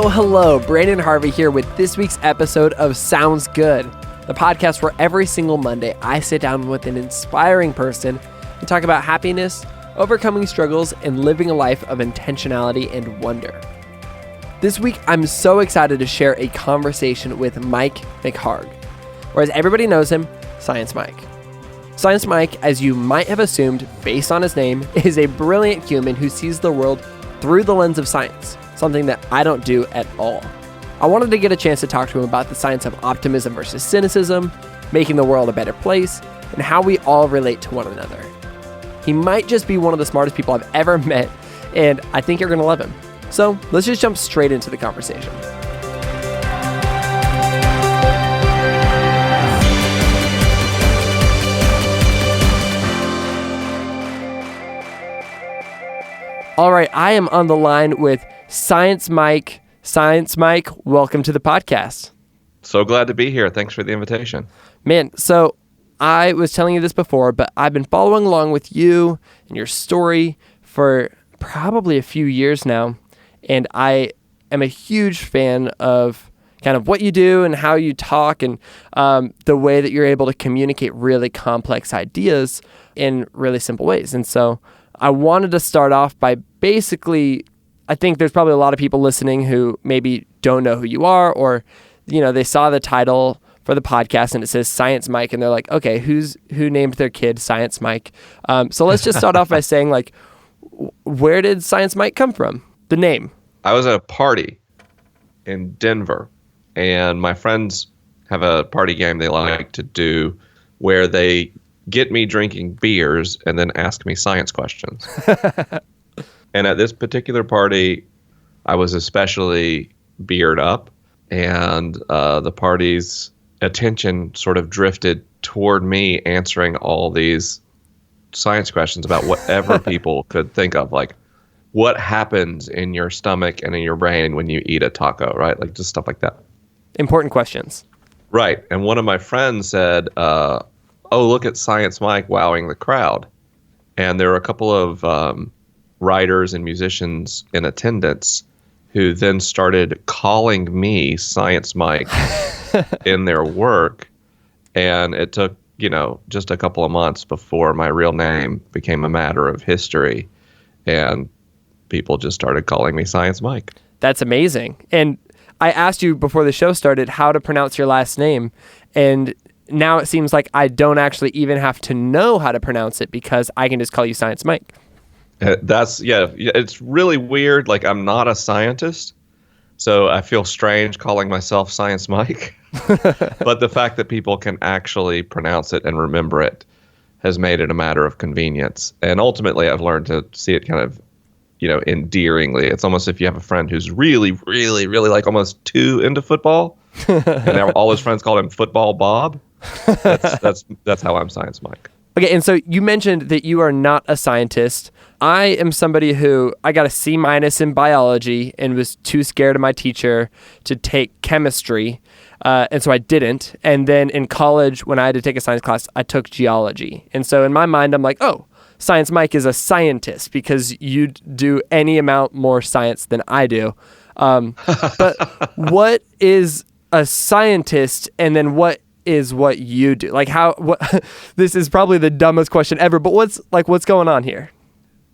Well, hello, Brandon Harvey here with this week's episode of Sounds Good, the podcast where every single Monday I sit down with an inspiring person and talk about happiness, overcoming struggles, and living a life of intentionality and wonder. This week, I'm so excited to share a conversation with Mike McHargue, or as everybody knows him, Science Mike. Science Mike, as you might have assumed based on his name, is a brilliant human who sees the world through the lens of science, something that I don't do at all. I wanted to get a chance to talk to him about the science of optimism versus cynicism, making the world a better place, and how we all relate to one another. He might just be one of the smartest people I've ever met, and I think you're going to love him. So let's just jump straight into the conversation. All right, I am on the line with Science Mike. Science Mike, welcome to the podcast. So glad to be here. Thanks for the invitation. Man, so I was telling you this before, but I've been following along with you and your story for probably a few years now, and I am a huge fan of kind of what you do and how you talk and the way that you're able to communicate really complex ideas in really simple ways. And so I wanted to start off by basically, I think there's probably a lot of people listening who maybe don't know who you are, or, you know, they saw the title for the podcast and it says Science Mike, and they're like, okay, who named their kid Science Mike? So let's just start off by saying, like, where did Science Mike come from? The name. I was at a party in Denver, and my friends have a party game they like to do where they get me drinking beers and then ask me science questions. And at this particular party, I was especially beered up, and the party's attention sort of drifted toward me answering all these science questions about whatever people could think of, like what happens in your stomach and in your brain when you eat a taco, right? Like just stuff like that. Important questions. Right. And one of my friends said, oh, look at Science Mike wowing the crowd. And there were a couple of writers and musicians in attendance who then started calling me Science Mike in their work. And it took, just a couple of months before my real name became a matter of history. And people just started calling me Science Mike. That's amazing. And I asked you before the show started how to pronounce your last name. And now it seems like I don't actually even have to know how to pronounce it because I can just call you Science Mike. It's really weird. Like, I'm not a scientist, so I feel strange calling myself Science Mike. But the fact that people can actually pronounce it and remember it has made it a matter of convenience. And ultimately, I've learned to see it kind of, endearingly. It's almost if you have a friend who's really, really, really like almost too into football, and now all his friends call him Football Bob. That's how I'm Science Mike. Okay, and so you mentioned that you are not a scientist. I am somebody who, I got a C- in biology and was too scared of my teacher to take chemistry, and so I didn't. And then in college, when I had to take a science class, I took geology. And so in my mind, I'm like, oh, Science Mike is a scientist because you do any amount more science than I do. But what is a scientist, and then what is what you do? Like this is probably the dumbest question ever, but what's going on here?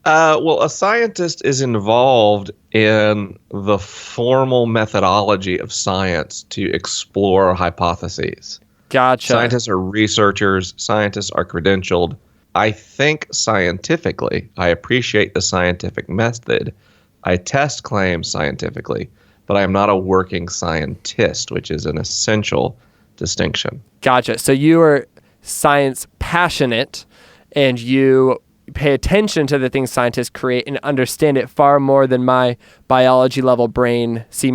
Well, a scientist is involved in the formal methodology of science to explore hypotheses. Gotcha. Scientists are researchers. Scientists are credentialed. I think scientifically. I appreciate the scientific method. I test claims scientifically, but I am not a working scientist, which is an essential distinction. Gotcha. So you are science passionate, and you pay attention to the things scientists create and understand it far more than my biology level brain, C-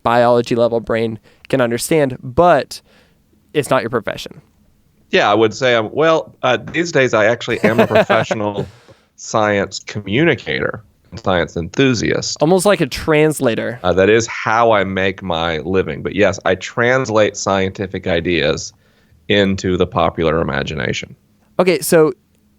biology level brain can understand, but it's not your profession. Yeah, I would say these days I actually am a professional science communicator, science enthusiast. Almost like a translator. That is how I make my living. But yes, I translate scientific ideas into the popular imagination. Okay, so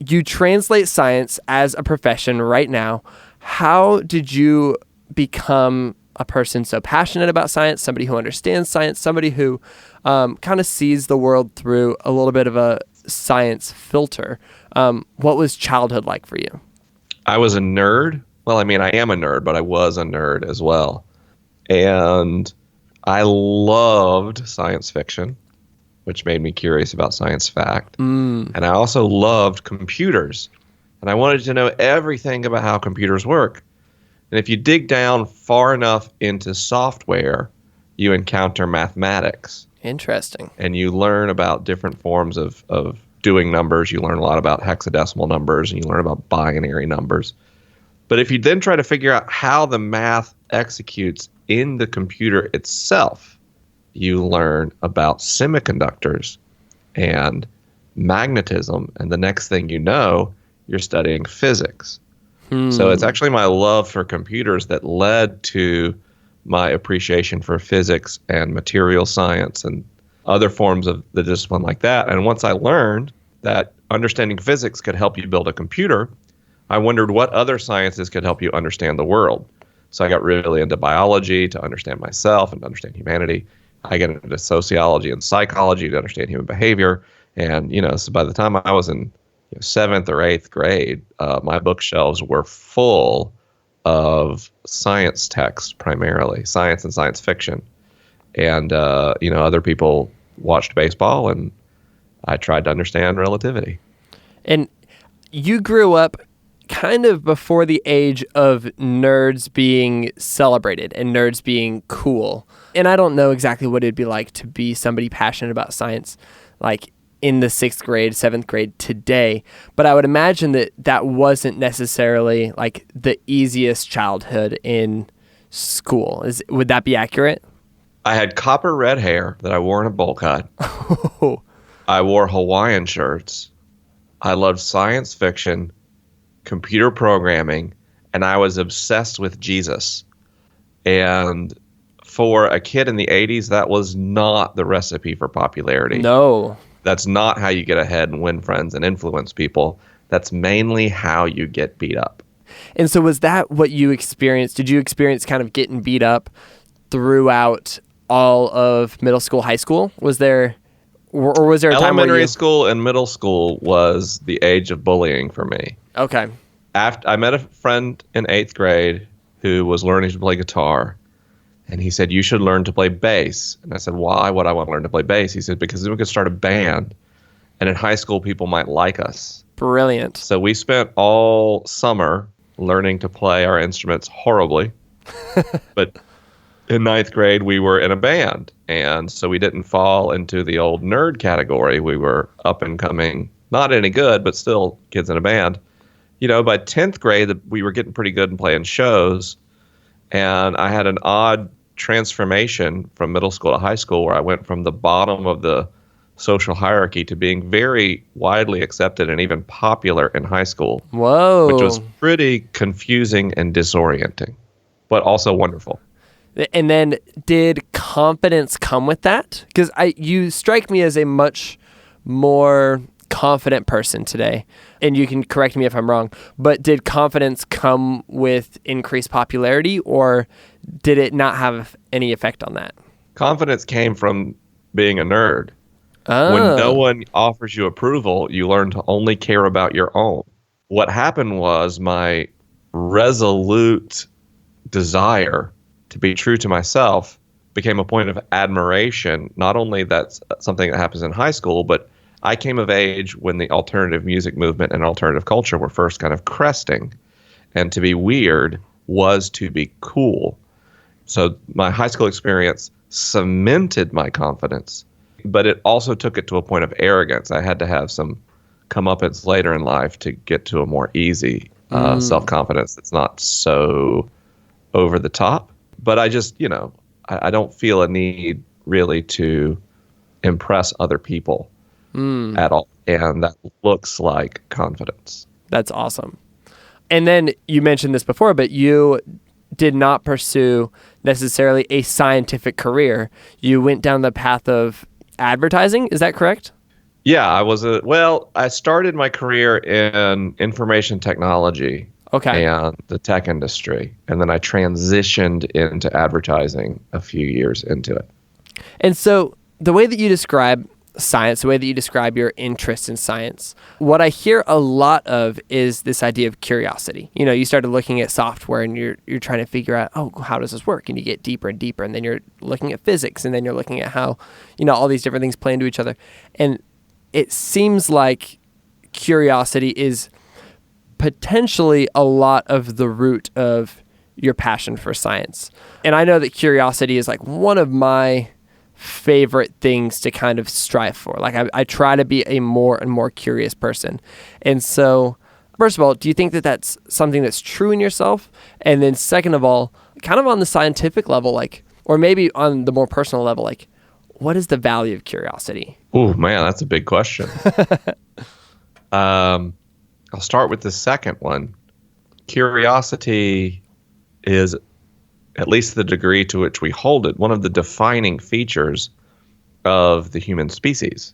you translate science as a profession right now. How did you become a person so passionate about science, somebody who understands science, somebody who kind of sees the world through a little bit of a science filter. What was childhood like for you? I was a nerd. Well, I mean, I am a nerd, but I was a nerd as well. And I loved science fiction, which made me curious about science fact. And I also loved computers. And I wanted to know everything about how computers work. And if you dig down far enough into software, you encounter mathematics. Interesting. And you learn about different forms of doing numbers. You learn a lot about hexadecimal numbers, and you learn about binary numbers. But if you then try to figure out how the math executes in the computer itself, you learn about semiconductors and magnetism. And the next thing you know, you're studying physics. So it's actually my love for computers that led to my appreciation for physics and material science and other forms of the discipline like that. And once I learned that understanding physics could help you build a computer, I wondered what other sciences could help you understand the world. So I got really into biology to understand myself and to understand humanity. I got into sociology and psychology to understand human behavior. And, so by the time I was in 7th or 8th grade, my bookshelves were full of science texts, primarily science and science fiction. And, other people watched baseball, and I tried to understand relativity. And you grew up kind of before the age of nerds being celebrated and nerds being cool. And I don't know exactly what it'd be like to be somebody passionate about science, like in the 6th grade, 7th grade today. But I would imagine that wasn't necessarily like the easiest childhood in school. Would that be accurate? I had copper red hair that I wore in a bowl cut. I wore Hawaiian shirts. I loved science fiction, computer programming, and I was obsessed with Jesus. And for a kid in the 80s, that was not the recipe for popularity. No. That's not how you get ahead and win friends and influence people. That's mainly how you get beat up. And so was that what you experienced? Did you experience kind of getting beat up throughout all of middle school, high school? Was there a time where elementary school and middle school was the age of bullying for me. Okay. After I met a friend in 8th grade who was learning to play guitar, and he said, "You should learn to play bass." And I said, "Why would I want to learn to play bass?" He said, "Because then we could start a band, and in high school people might like us." Brilliant. So we spent all summer learning to play our instruments horribly. But in 9th grade, we were in a band. And so we didn't fall into the old nerd category. We were up and coming, not any good, but still kids in a band. By 10th grade, we were getting pretty good and playing shows. And I had an odd transformation from middle school to high school where I went from the bottom of the social hierarchy to being very widely accepted and even popular in high school. Whoa. Which was pretty confusing and disorienting, but also wonderful. And then did confidence come with that? Because you strike me as a much more confident person today, and you can correct me if I'm wrong, but did confidence come with increased popularity, or did it not have any effect on that? Confidence came from being a nerd. Oh. When no one offers you approval, you learn to only care about your own. What happened was my resolute desire to be true to myself became a point of admiration. Not only that's something that happens in high school, but I came of age when the alternative music movement and alternative culture were first kind of cresting. And to be weird was to be cool. So my high school experience cemented my confidence, but it also took it to a point of arrogance. I had to have some comeuppance later in life to get to a more easy self-confidence that's not so over the top. But I just, I don't feel a need really to impress other people at all. And that looks like confidence. That's awesome. And then you mentioned this before, but you did not pursue necessarily a scientific career. You went down the path of advertising. Is that correct? Yeah, I started my career in information technology. Okay. and the tech industry. And then I transitioned into advertising a few years into it. And so the way that you describe science, the way that you describe your interest in science, what I hear a lot of is this idea of curiosity. You know, you started looking at software and you're trying to figure out, oh, how does this work? And you get deeper and deeper, and then you're looking at physics, and then you're looking at how, you know, all these different things play into each other. And it seems like curiosity is potentially a lot of the root of your passion for science. And I know that curiosity is like one of my favorite things to kind of strive for. Like I try to be a more and more curious person. And so, first of all, do you think that that's something that's true in yourself? And then second of all, kind of on the scientific level, like, or maybe on the more personal level, like, what is the value of curiosity? Oh man, that's a big question. I'll start with the second one. Curiosity is, at least the degree to which we hold it, one of the defining features of the human species.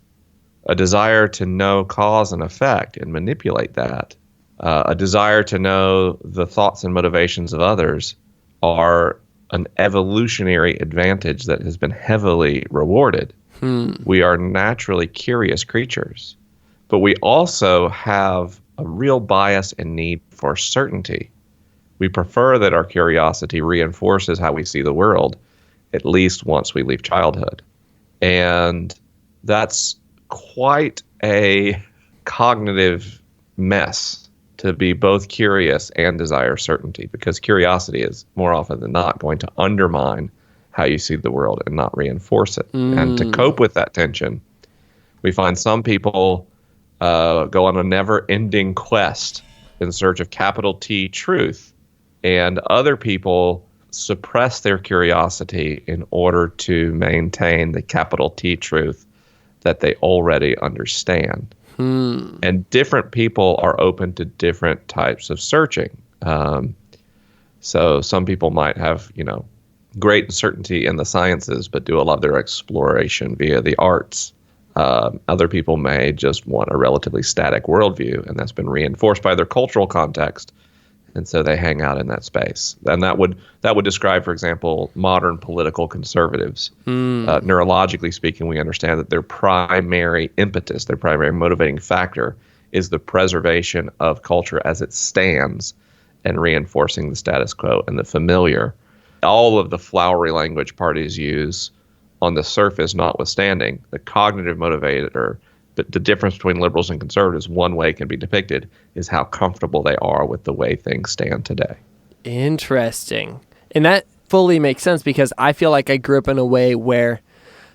A desire to know cause and effect and manipulate that. A desire to know the thoughts and motivations of others are an evolutionary advantage that has been heavily rewarded. We are naturally curious creatures, but we also have a real bias and need for certainty. We prefer that our curiosity reinforces how we see the world, at least once we leave childhood. And that's quite a cognitive mess to be both curious and desire certainty, because curiosity is more often than not going to undermine how you see the world and not reinforce it. And to cope with that tension, we find some people go on a never-ending quest in search of capital T truth, and other people suppress their curiosity in order to maintain the capital T truth that they already understand. And different people are open to different types of searching. So some people might have, great certainty in the sciences, but do a lot of their exploration via the arts. Other people may just want a relatively static worldview, and that's been reinforced by their cultural context. And so they hang out in that space. And that would describe, for example, modern political conservatives. Neurologically speaking, we understand that their primary impetus, their primary motivating factor, is the preservation of culture as it stands and reinforcing the status quo and the familiar. All of the flowery language parties use, on the surface notwithstanding, the cognitive motivator, but the difference between liberals and conservatives, one way can be depicted, is how comfortable they are with the way things stand today. Interesting. And that fully makes sense, because I feel like I grew up in a way where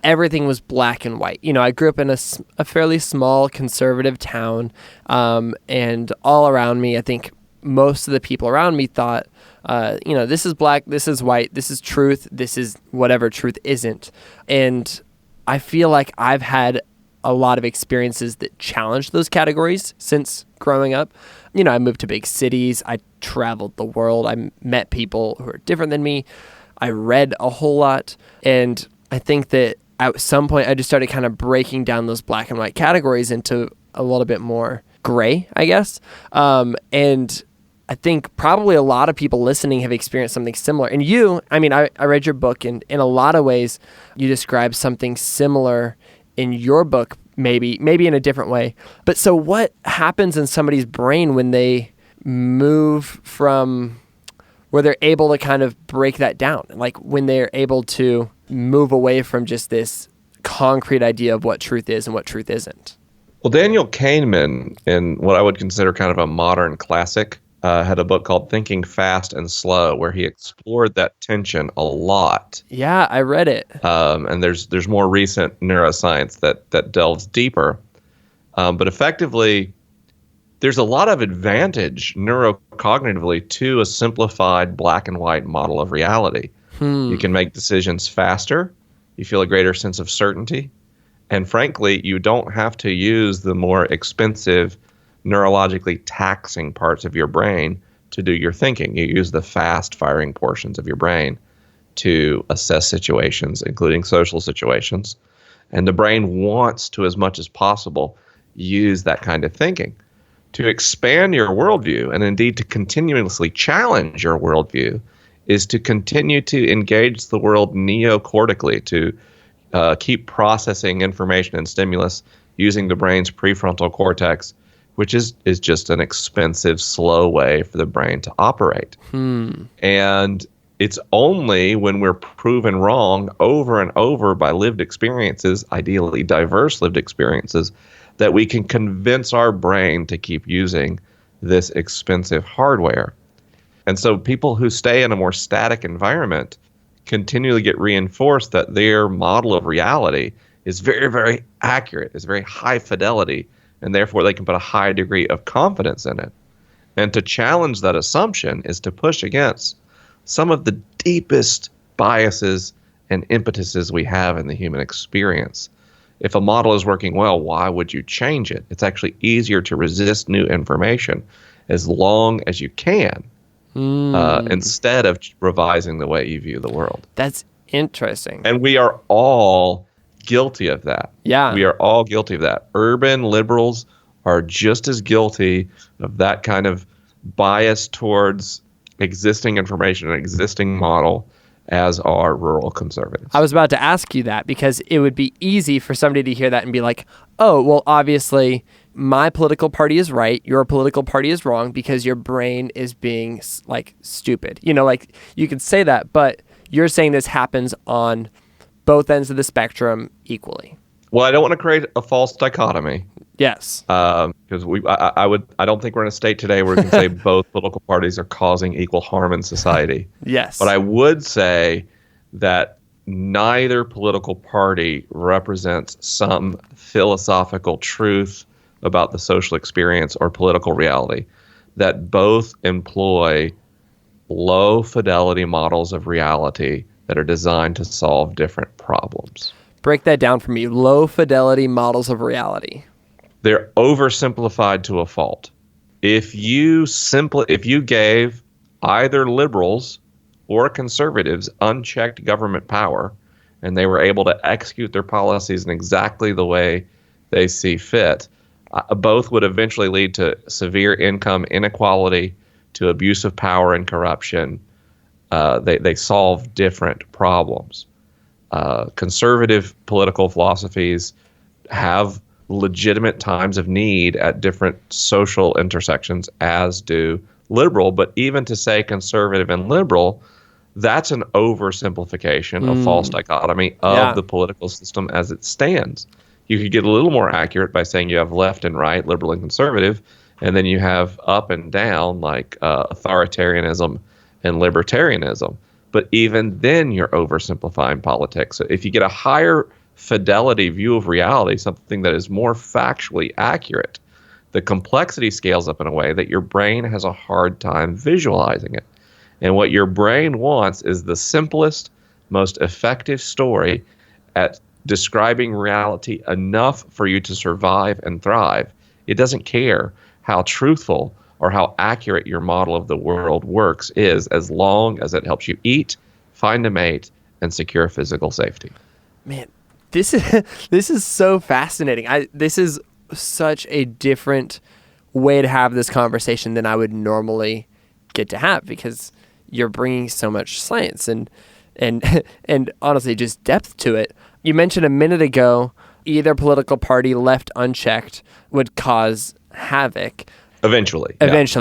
everything was black and white. I grew up in a fairly small conservative town, and all around me, I think most of the people around me thought, this is black, this is white, this is truth, this is whatever truth isn't. And I feel like I've had a lot of experiences that challenged those categories since growing up. I moved to big cities, I traveled the world, I met people who are different than me, I read a whole lot, and I think that at some point I just started kind of breaking down those black and white categories into a little bit more gray, I guess. And I think probably a lot of people listening have experienced something similar. And I read your book, and in a lot of ways, you describe something similar in your book, maybe in a different way. But so what happens in somebody's brain when they move from where they're able to kind of break that down? Like when they're able to move away from just this concrete idea of what truth is and what truth isn't? Well, Daniel Kahneman, in what I would consider kind of a modern classic, had a book called Thinking Fast and Slow, where he explored that tension a lot. Yeah, I read it. And there's more recent neuroscience that delves deeper. But effectively, there's a lot of advantage neurocognitively to a simplified black and white model of reality. You can make decisions faster. You feel a greater sense of certainty. And frankly, you don't have to use the more expensive, neurologically taxing parts of your brain to do your thinking. You use the fast firing portions of your brain to assess situations, including social situations. And the brain wants to, as much as possible, use that kind of thinking. To expand your worldview, and indeed to continuously challenge your worldview, is to continue to engage the world neocortically, to keep processing information and stimulus using the brain's prefrontal cortex, which is just an expensive, slow way for the brain to operate. And it's only when we're proven wrong over and over by lived experiences, ideally diverse lived experiences, that we can convince our brain to keep using this expensive hardware. And so people who stay in a more static environment continually get reinforced that their model of reality is very, very accurate, is very high fidelity, and therefore they can put a high degree of confidence in it. And to challenge that assumption is to push against some of the deepest biases and impetuses we have in the human experience. If a model is working well, why would you change it? It's actually easier to resist new information as long as you can, instead of revising the way you view the world. That's interesting. And we are all guilty of that. Yeah. We are all guilty of that. Urban liberals are just as guilty of that kind of bias towards existing information and existing model as are rural conservatives. I was about to ask you that because it would be easy for somebody to hear that and be like, oh, well, obviously my political party is right, your political party is wrong because your brain is being like stupid. You know, like you could say that, but you're saying this happens on both ends of the spectrum equally. Well, I don't want to create a false dichotomy. Yes. Because I don't think we're in a state today where we can say both political parties are causing equal harm in society. Yes. But I would say that neither political party represents some philosophical truth about the social experience or political reality, that both employ low fidelity models of reality that are designed to solve different problems. Break that down for me. Low fidelity models of reality. They're oversimplified to a fault. If you gave either liberals or conservatives unchecked government power, and they were able to execute their policies in exactly the way they see fit, both would eventually lead to severe income inequality, to abuse of power and corruption. They solve different problems. Conservative political philosophies have legitimate times of need at different social intersections, as do liberal. But even to say conservative and liberal, that's an oversimplification, a false dichotomy of the political system as it stands. You could get a little more accurate by saying you have left and right, liberal and conservative, and then you have up and down like authoritarianism and libertarianism. But even then, you're oversimplifying politics. So if you get a higher fidelity view of reality, something that is more factually accurate, the complexity scales up in a way that your brain has a hard time visualizing it. And what your brain wants is the simplest, most effective story at describing reality enough for you to survive and thrive. It doesn't care how truthful or how accurate your model of the world works is, as long as it helps you eat, find a mate, and secure physical safety. Man, this is so fascinating. This is such a different way to have this conversation than I would normally get to have, because you're bringing so much science and honestly just depth to it. You mentioned a minute ago, either political party left unchecked would cause havoc. Eventually,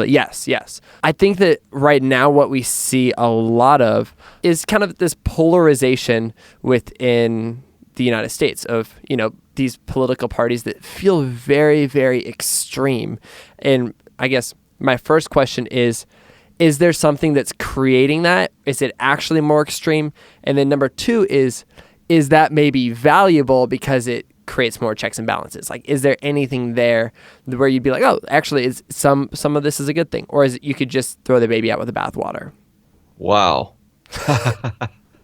yes. I think that right now what we see a lot of is kind of this polarization within the United States of, you know, these political parties that feel very, very extreme. And I guess my first question is there something that's creating that? Is it actually more extreme? And then number two is that maybe valuable because it creates more checks and balances? Like, is there anything there where you'd be like, oh, actually, is some of this is a good thing? Or is it you could just throw the baby out with the bathwater? Wow.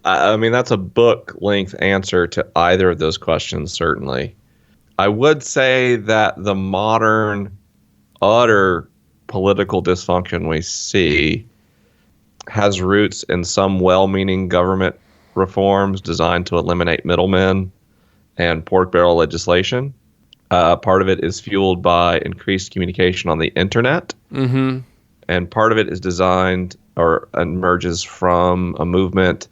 I mean, that's a book-length answer to either of those questions, certainly. I would say that the modern, utter political dysfunction we see has roots in some well-meaning government reforms designed to eliminate middlemen and pork barrel legislation. Part of it is fueled by increased communication on the internet. Mm-hmm. And part of it is designed or emerges from a movement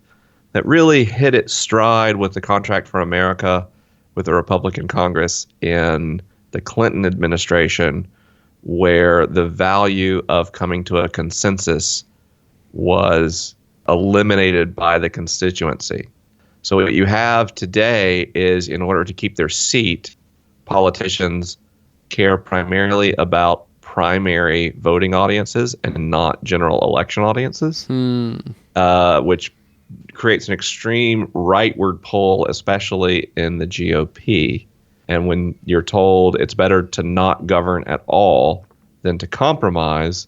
that really hit its stride with the Contract for America with the Republican Congress in the Clinton administration, where the value of coming to a consensus was eliminated by the constituency. So what you have today is, in order to keep their seat, politicians care primarily about primary voting audiences and not general election audiences, which creates an extreme rightward pull, especially in the GOP. And when you're told it's better to not govern at all than to compromise,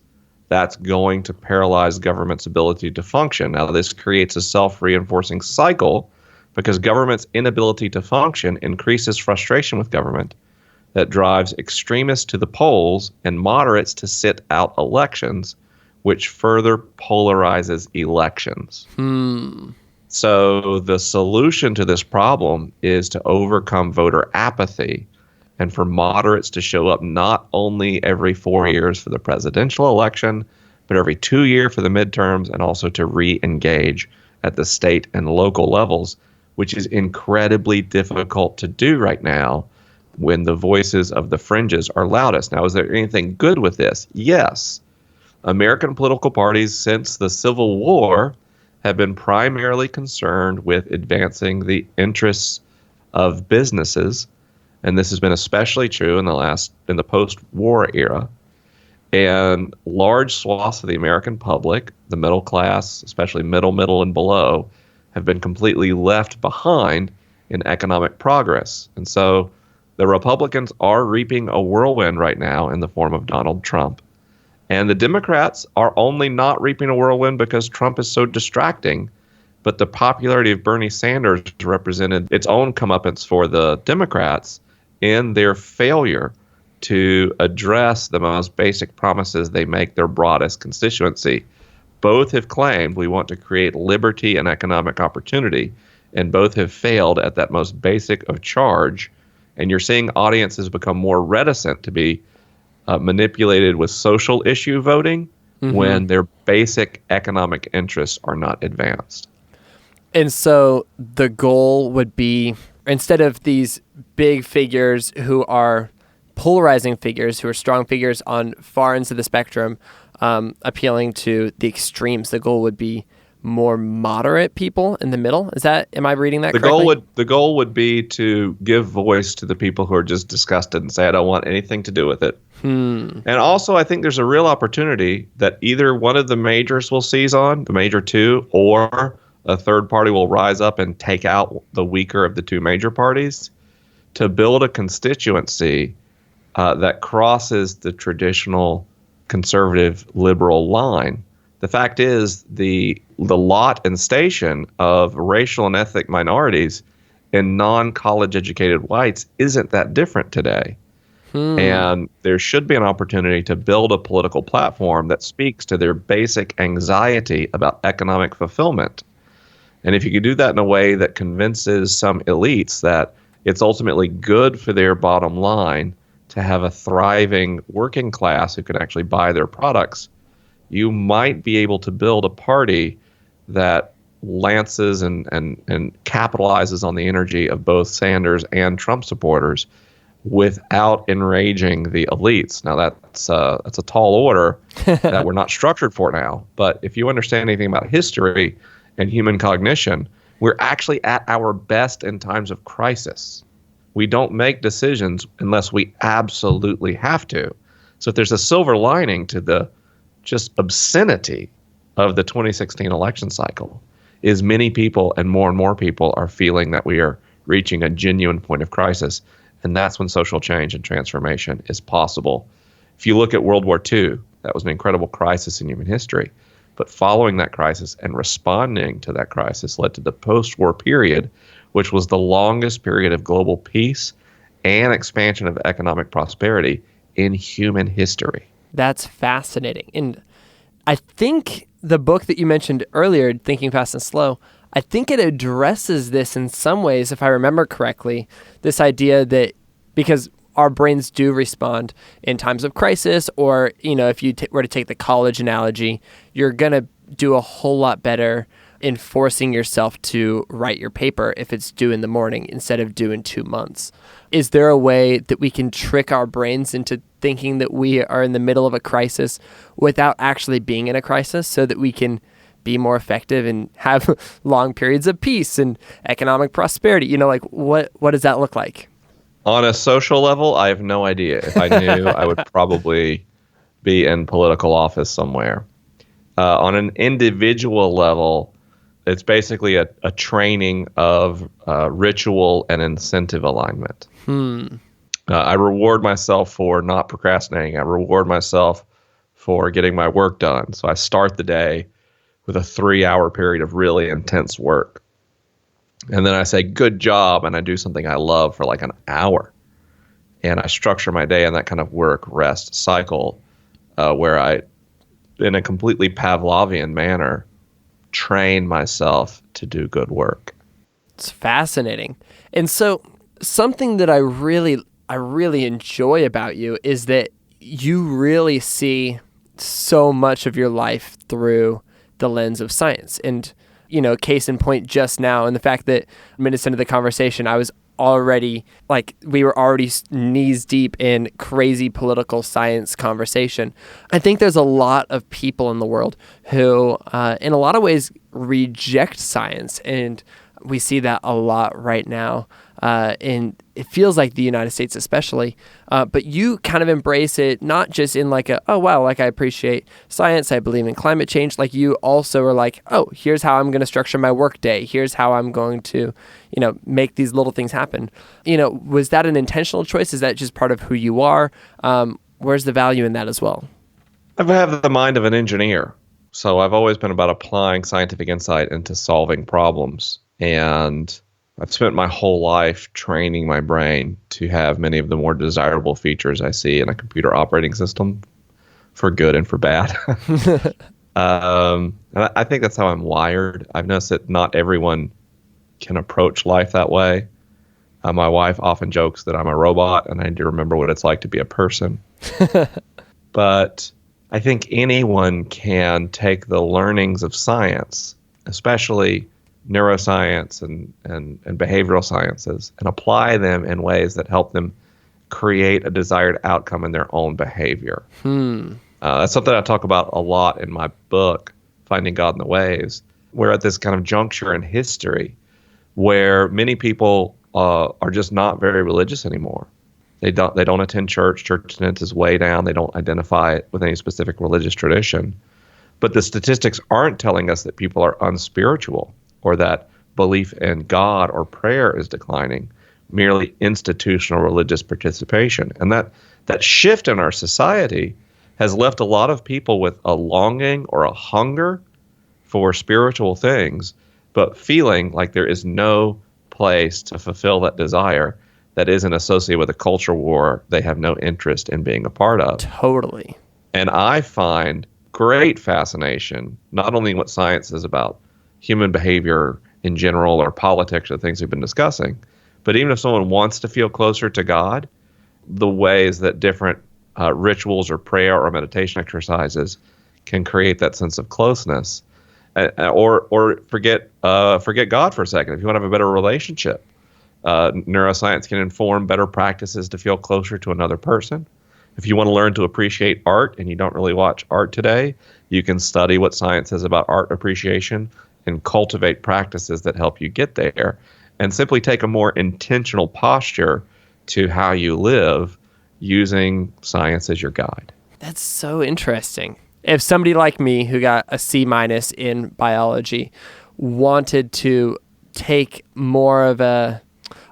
that's going to paralyze government's ability to function. Now, this creates a self-reinforcing cycle because government's inability to function increases frustration with government that drives extremists to the polls and moderates to sit out elections, which further polarizes elections. So the solution to this problem is to overcome voter apathy and for moderates to show up not only every 4 years for the presidential election, but every 2 years for the midterms, and also to re-engage at the state and local levels, which is incredibly difficult to do right now when the voices of the fringes are loudest. Now, is there anything good with this? Yes. American political parties since the Civil War have been primarily concerned with advancing the interests of businesses, and this has been especially true in the post-war era. And large swaths of the American public, the middle class, especially middle, and below, have been completely left behind in economic progress. And so the Republicans are reaping a whirlwind right now in the form of Donald Trump. And the Democrats are only not reaping a whirlwind because Trump is so distracting. But the popularity of Bernie Sanders represented its own comeuppance for the Democrats in their failure to address the most basic promises they make their broadest constituency. Both have claimed we want to create liberty and economic opportunity, and both have failed at that most basic of charge. And you're seeing audiences become more reticent to be manipulated with social issue voting when their basic economic interests are not advanced. And so the goal would be, instead of these big figures who are polarizing figures, who are strong figures on far ends of the spectrum, appealing to the extremes, the goal would be more moderate people in the middle. Am I reading that correctly? The goal would be to give voice to the people who are just disgusted and say, I don't want anything to do with it. And also, I think there's a real opportunity that either one of the majors will seize on, the major two, or a third party will rise up and take out the weaker of the two major parties to build a constituency that crosses the traditional conservative liberal line. The fact is, the lot and station of racial and ethnic minorities and non-college educated whites isn't that different today. And there should be an opportunity to build a political platform that speaks to their basic anxiety about economic fulfillment. And if you could do that in a way that convinces some elites that it's ultimately good for their bottom line to have a thriving working class who can actually buy their products, you might be able to build a party that lances and capitalizes on the energy of both Sanders and Trump supporters without enraging the elites. Now, that's a tall order that we're not structured for now. But if you understand anything about history and human cognition, we're actually at our best in times of crisis. We don't make decisions unless we absolutely have to. So if there's a silver lining to the just obscenity of the 2016 election cycle, is many people and more people are feeling that we are reaching a genuine point of crisis. And that's when social change and transformation is possible. If you look at World War II, that was an incredible crisis in human history. But following that crisis and responding to that crisis led to the post-war period, which was the longest period of global peace and expansion of economic prosperity in human history. That's fascinating. And I think the book that you mentioned earlier, Thinking Fast and Slow, I think it addresses this in some ways, if I remember correctly, this idea that, because our brains do respond in times of crisis, or, if you were to take the college analogy, you're going to do a whole lot better in forcing yourself to write your paper if it's due in the morning instead of due in 2 months. Is there a way that we can trick our brains into thinking that we are in the middle of a crisis without actually being in a crisis so that we can be more effective and have long periods of peace and economic prosperity? What does that look like? On a social level, I have no idea. If I knew, I would probably be in political office somewhere. On an individual level, it's basically a training of ritual and incentive alignment. I reward myself for not procrastinating. I reward myself for getting my work done. So I start the day with a 3-hour period of really intense work. And then I say, good job, and I do something I love for like an hour. And I structure my day in that kind of work-rest cycle where I, in a completely Pavlovian manner, train myself to do good work. It's fascinating. And so something that I really enjoy about you is that you really see so much of your life through the lens of science. And, case in point just now, and the fact that minutes into the conversation, we were already knees deep in crazy political science conversation. I think there's a lot of people in the world who, in a lot of ways, reject science. And we see that a lot right now. And it feels like the United States especially. But you kind of embrace it, not just in like I appreciate science, I believe in climate change. Like you also are like, oh, here's how I'm going to structure my work day. Here's how I'm going to, make these little things happen. Was that an intentional choice? Is that just part of who you are? Where's the value in that as well? I have the mind of an engineer. So I've always been about applying scientific insight into solving problems. And I've spent my whole life training my brain to have many of the more desirable features I see in a computer operating system, for good and for bad. And I think that's how I'm wired. I've noticed that not everyone can approach life that way. My wife often jokes that I'm a robot and I need to remember what it's like to be a person. But I think anyone can take the learnings of science, especially neuroscience and behavioral sciences, and apply them in ways that help them create a desired outcome in their own behavior. That's something I talk about a lot in my book, Finding God in the Waves. We're at this kind of juncture in history where many people are just not very religious anymore. They don't attend church. Church attendance is way down. They don't identify with any specific religious tradition. But the statistics aren't telling us that people are unspiritual or that belief in God or prayer is declining, merely institutional religious participation. And that shift in our society has left a lot of people with a longing or a hunger for spiritual things, but feeling like there is no place to fulfill that desire that isn't associated with a culture war they have no interest in being a part of. Totally. And I find great fascination, not only in what science is about human behavior in general or politics or the things we've been discussing, but even if someone wants to feel closer to God, the ways that different rituals or prayer or meditation exercises can create that sense of closeness. Or forget God for a second. If you want to have a better relationship, neuroscience can inform better practices to feel closer to another person. If you want to learn to appreciate art and you don't really watch art today, you can study what science says about art appreciation and cultivate practices that help you get there, and simply take a more intentional posture to how you live using science as your guide. That's so interesting. If somebody like me who got a C- in biology wanted to take more of a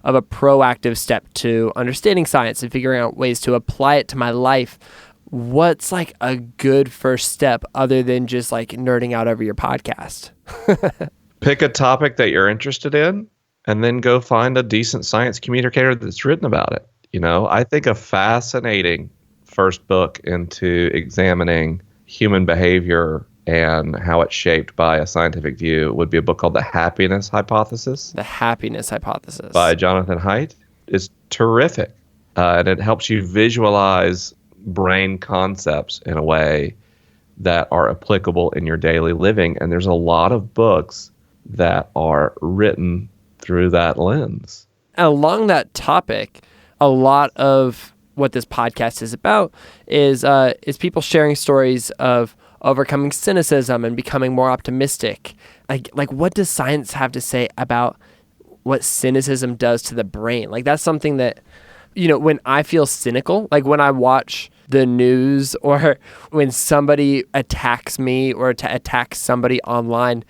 proactive step to understanding science and figuring out ways to apply it to my life, what's like a good first step other than just like nerding out over your podcast? Pick a topic that you're interested in and then go find a decent science communicator that's written about it. I think a fascinating first book into examining human behavior and how it's shaped by a scientific view would be a book called The Happiness Hypothesis. The Happiness Hypothesis. By Jonathan Haidt. It's terrific. and it helps you visualize brain concepts in a way that are applicable in your daily living. And there's a lot of books that are written through that lens. Along that topic, a lot of what this podcast is about is people sharing stories of overcoming cynicism and becoming more optimistic. Like what does science have to say about what cynicism does to the brain? Like that's something that, when I feel cynical, like when I watch the news or when somebody attacks me or attacks somebody online,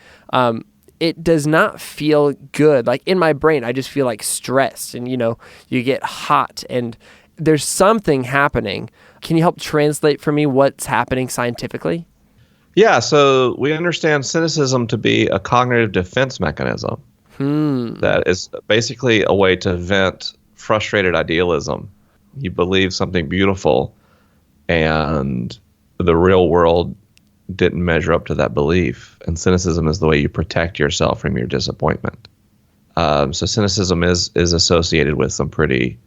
it does not feel good. Like in my brain, I just feel like stressed and, you get hot and there's something happening. Can you help translate for me what's happening scientifically? Yeah, so we understand cynicism to be a cognitive defense mechanism. That is basically a way to vent frustrated idealism. You believe something beautiful and the real world didn't measure up to that belief. And cynicism is the way you protect yourself from your disappointment. So cynicism is associated with some pretty,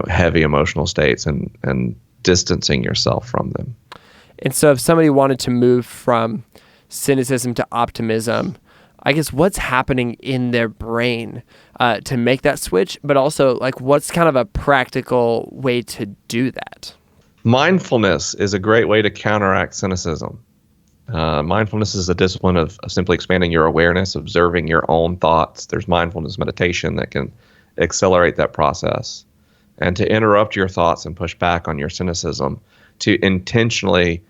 heavy emotional states and distancing yourself from them. And so if somebody wanted to move from cynicism to optimism, I guess what's happening in their brain to make that switch, but also like what's kind of a practical way to do that? Mindfulness is a great way to counteract cynicism. Mindfulness is a discipline of simply expanding your awareness, observing your own thoughts. There's mindfulness meditation that can accelerate that process. And to interrupt your thoughts and push back on your cynicism, to intentionally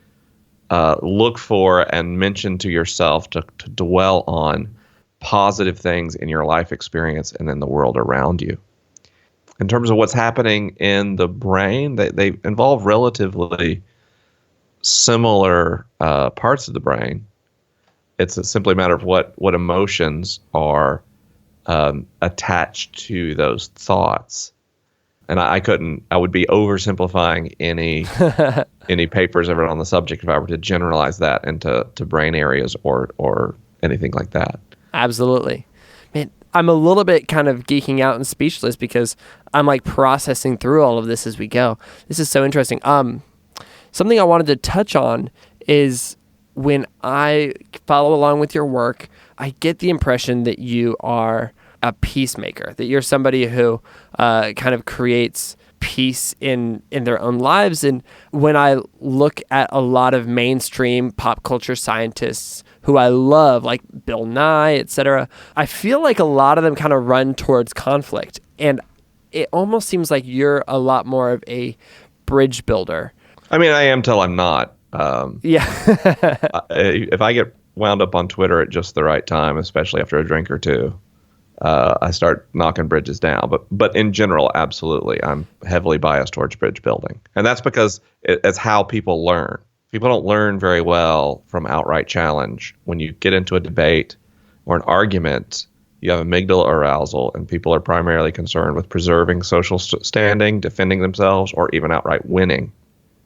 look for and mention to yourself to dwell on positive things in your life experience and in the world around you. In terms of what's happening in the brain, they involve relatively similar parts of the brain. It's simply a matter of what emotions are attached to those thoughts. And I would be oversimplifying any papers ever on the subject if I were to generalize that into brain areas or anything like that. Absolutely. Man, I'm a little bit kind of geeking out and speechless because I'm like processing through all of this as we go. This is so interesting. Something I wanted to touch on is when I follow along with your work, I get the impression that you are a peacemaker, that you're somebody who kind of creates peace in their own lives. And when I look at a lot of mainstream pop culture scientists who I love, like Bill Nye, etc., I feel like a lot of them kind of run towards conflict. And it almost seems like you're a lot more of a bridge builder. I mean, I am till I'm not. Yeah. If I get wound up on Twitter at just the right time, especially after a drink or two, I start knocking bridges down. But in general, absolutely, I'm heavily biased towards bridge building. And that's because it's how people learn. People don't learn very well from outright challenge. When you get into a debate or an argument, you have amygdala arousal, and people are primarily concerned with preserving social standing, defending themselves, or even outright winning.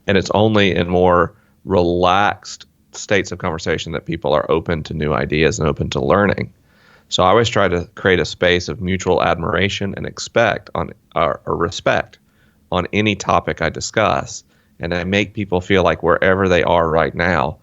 And it's only in more relaxed states of conversation that people are open to new ideas and open to learning. So I always try to create a space of mutual admiration and respect on any topic I discuss. And I make people feel like wherever they are right now,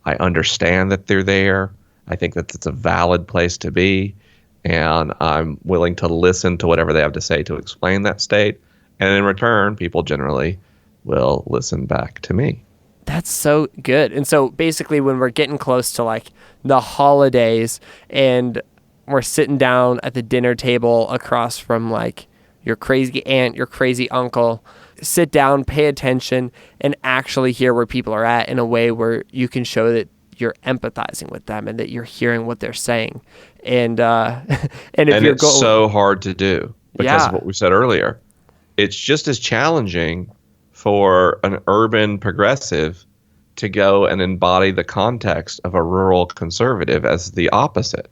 I understand that they're there. I think that it's a valid place to be. And I'm willing to listen to whatever they have to say to explain that state. And in return, people generally will listen back to me. That's so good. And so basically when we're getting close to like the holidays and we're sitting down at the dinner table across from like your crazy aunt, your crazy uncle, sit down, pay attention, and actually hear where people are at in a way where you can show that you're empathizing with them and that you're hearing what they're saying. And it's so hard to do because of what we said earlier. It's just as challenging for an urban progressive to go and embody the context of a rural conservative as the opposite.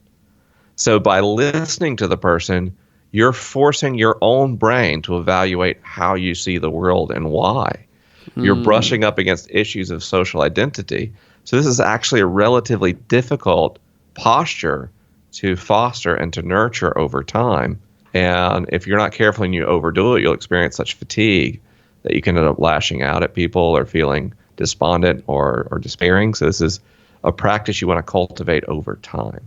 So by listening to the person, you're forcing your own brain to evaluate how you see the world and why. You're brushing up against issues of social identity. So this is actually a relatively difficult posture to foster and to nurture over time. And if you're not careful and you overdo it, you'll experience such fatigue that you can end up lashing out at people or feeling despondent or despairing. So this is a practice you want to cultivate over time.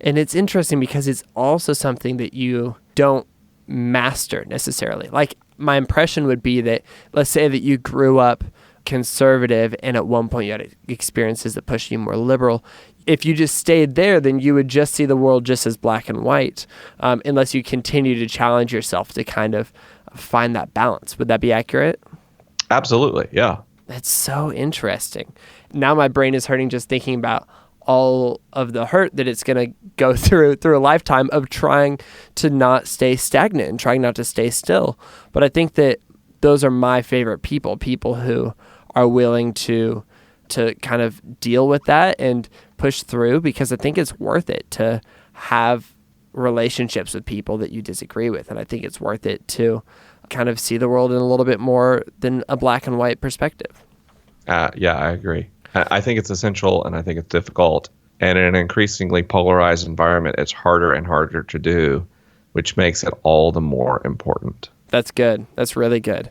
And it's interesting because it's also something that you don't master necessarily. Like, my impression would be that, let's say that you grew up conservative and at one point you had experiences that pushed you more liberal. If you just stayed there, then you would just see the world just as black and white, unless you continue to challenge yourself to kind of find that balance. Would that be accurate? Absolutely, yeah. That's so interesting. Now my brain is hurting just thinking about all of the hurt that it's going to go through a lifetime of trying to not stay stagnant and trying not to stay still. But I think that those are my favorite people who are willing to kind of deal with that and push through, because I think it's worth it to have relationships with people that you disagree with. And I think it's worth it to kind of see the world in a little bit more than a black and white perspective. Yeah, I agree. I think it's essential, and I think it's difficult. And in an increasingly polarized environment, it's harder and harder to do, which makes it all the more important. That's good. That's really good.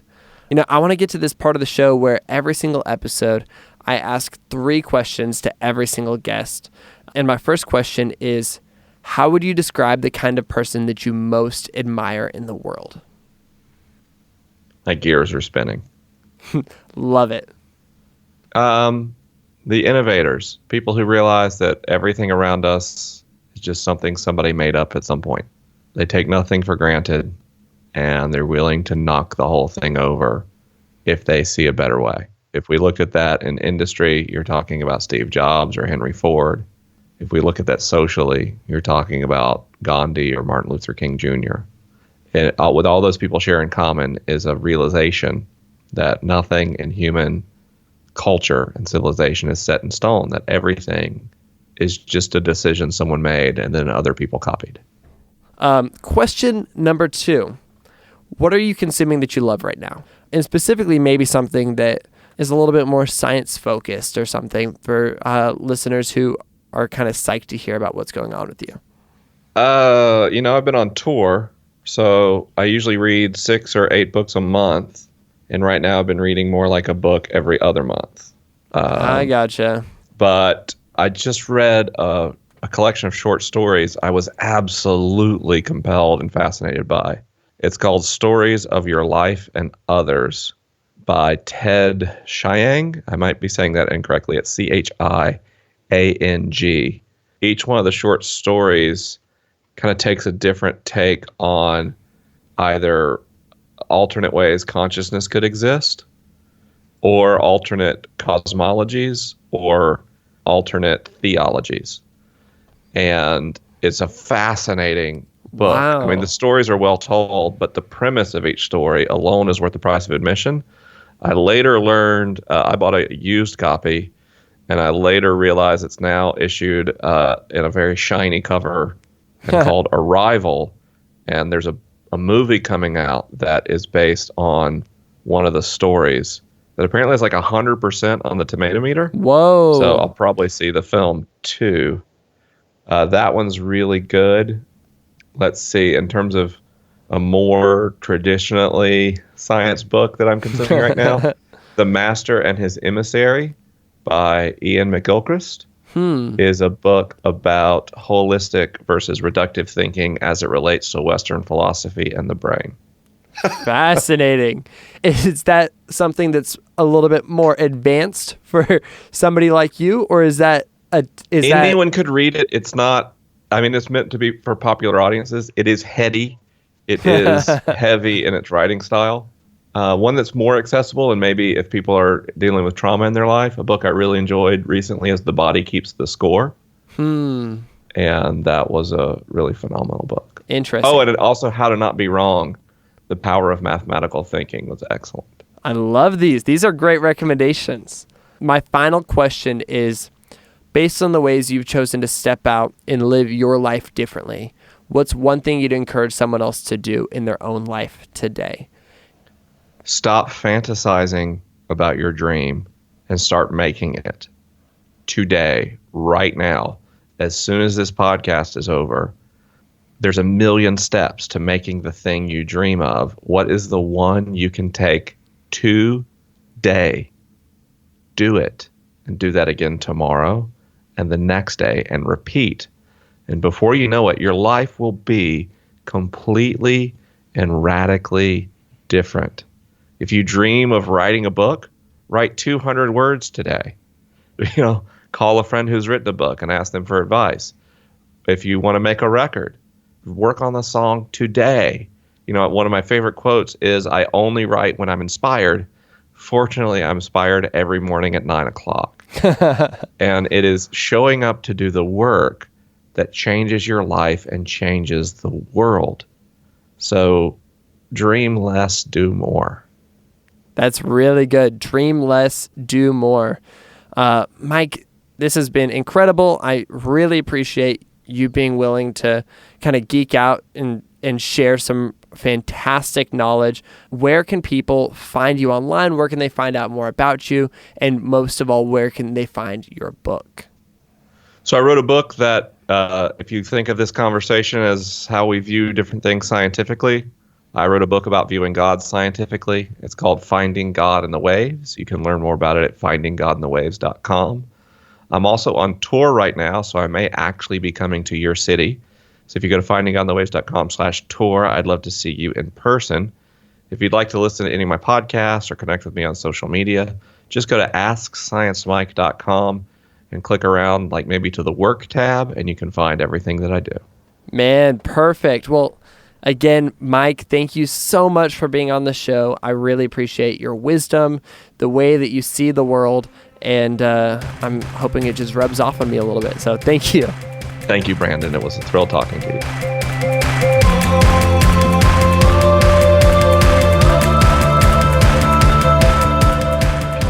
You know, I want to get to this part of the show where every single episode, I ask 3 questions to every single guest. And my first question is, how would you describe the kind of person that you most admire in the world? My gears are spinning. Love it. The innovators, people who realize that everything around us is just something somebody made up at some point. They take nothing for granted, and they're willing to knock the whole thing over if they see a better way. If we look at that in industry, you're talking about Steve Jobs or Henry Ford. If we look at that socially, you're talking about Gandhi or Martin Luther King Jr. And what all those people share in common is a realization that nothing in human culture and civilization is set in stone, that everything is just a decision someone made and then other people copied. Question number 2. What are you consuming that you love right now? And specifically, maybe something that is a little bit more science focused or something for listeners who are kind of psyched to hear about what's going on with you. I've been on tour, so I usually read 6 or 8 books a month. And right now I've been reading more like a book every other month. I gotcha. But I just read a collection of short stories I was absolutely compelled and fascinated by. It's called Stories of Your Life and Others by Ted Chiang. I might be saying that incorrectly. It's Chiang. Each one of the short stories kind of takes a different take on either alternate ways consciousness could exist, or alternate cosmologies, or alternate theologies. And it's a fascinating book. Wow. I mean, the stories are well told, but the premise of each story alone is worth the price of admission. I later learned, I bought a used copy, and I later realized it's now issued in a very shiny cover and called Arrival. And there's a movie coming out that is based on one of the stories that apparently has like 100% on the tomato meter. Whoa. So I'll probably see the film too. That one's really good. Let's see, in terms of a more traditionally science book that I'm consuming right now, The Master and His Emissary by Ian McGilchrist is a book about holistic versus reductive thinking as it relates to Western philosophy and the brain. Fascinating. Is that something that's a little bit more advanced for somebody like you, or is that anyone could read it? It's not. I mean, it's meant to be for popular audiences. It is heady. It is heavy in its writing style. One that's more accessible, and maybe if people are dealing with trauma in their life, a book I really enjoyed recently is The Body Keeps the Score. And that was a really phenomenal book. Interesting. Oh, and it also How to Not Be Wrong. The Power of Mathematical Thinking was excellent. I love these. These are great recommendations. My final question is, based on the ways you've chosen to step out and live your life differently, what's one thing you'd encourage someone else to do in their own life today? Stop fantasizing about your dream and start making it today, right now. As soon as this podcast is over, there's a million steps to making the thing you dream of. What is the one you can take today? Do it, and do that again tomorrow and the next day, and repeat. And before you know it, your life will be completely and radically different. If you dream of writing a book, write 200 words today. Call a friend who's written a book and ask them for advice. If you want to make a record, work on the song today. One of my favorite quotes is, "I only write when I'm inspired." Fortunately, I'm inspired every morning at 9:00. And it is showing up to do the work that changes your life and changes the world. So dream less, do more. That's really good. Dream less, do more. Mike, this has been incredible. I really appreciate you being willing to kind of geek out and share some fantastic knowledge. Where can people find you online? Where can they find out more about you? And most of all, where can they find your book? So I wrote a book that, if you think of this conversation as how we view different things scientifically, I wrote a book about viewing God scientifically. It's called Finding God in the Waves. You can learn more about it at findinggodinthewaves.com. I'm also on tour right now, so I may actually be coming to your city. So if you go to findinggodinthewaves.com/tour, I'd love to see you in person. If you'd like to listen to any of my podcasts or connect with me on social media, just go to AskScienceMike.com and click around, like maybe to the work tab, and you can find everything that I do. Man, perfect. Well, again, Mike, thank you so much for being on the show. I really appreciate your wisdom, the way that you see the world, and I'm hoping it just rubs off on me a little bit. So thank you. Thank you, Brandon. It was a thrill talking to you.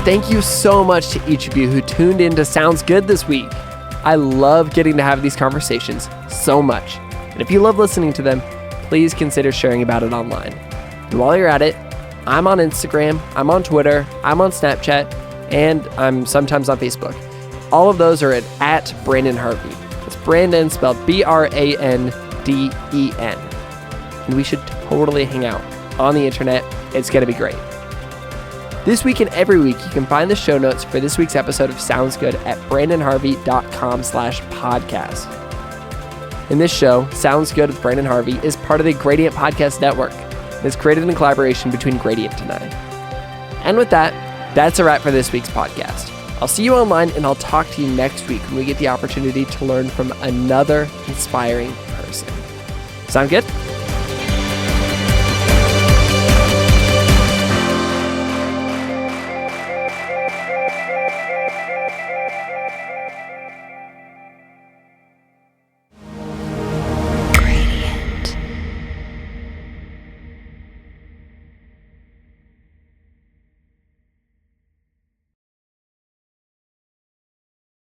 Thank you so much to each of you who tuned in to Sounds Good this week. I love getting to have these conversations so much. And if you love listening to them, please consider sharing about it online. And while you're at it, I'm on Instagram, I'm on Twitter, I'm on Snapchat, and I'm sometimes on Facebook. All of those are at Brandon Harvey. It's Brandon spelled Branden. And we should totally hang out on the internet. It's going to be great. This week and every week, you can find the show notes for this week's episode of Sounds Good at brandonharvey.com/podcast. And this show, Sounds Good with Brandon Harvey, is part of the Gradient Podcast Network. It's created in collaboration between Gradient and I. And with that, that's a wrap for this week's podcast. I'll see you online, and I'll talk to you next week when we get the opportunity to learn from another inspiring person. Sound good?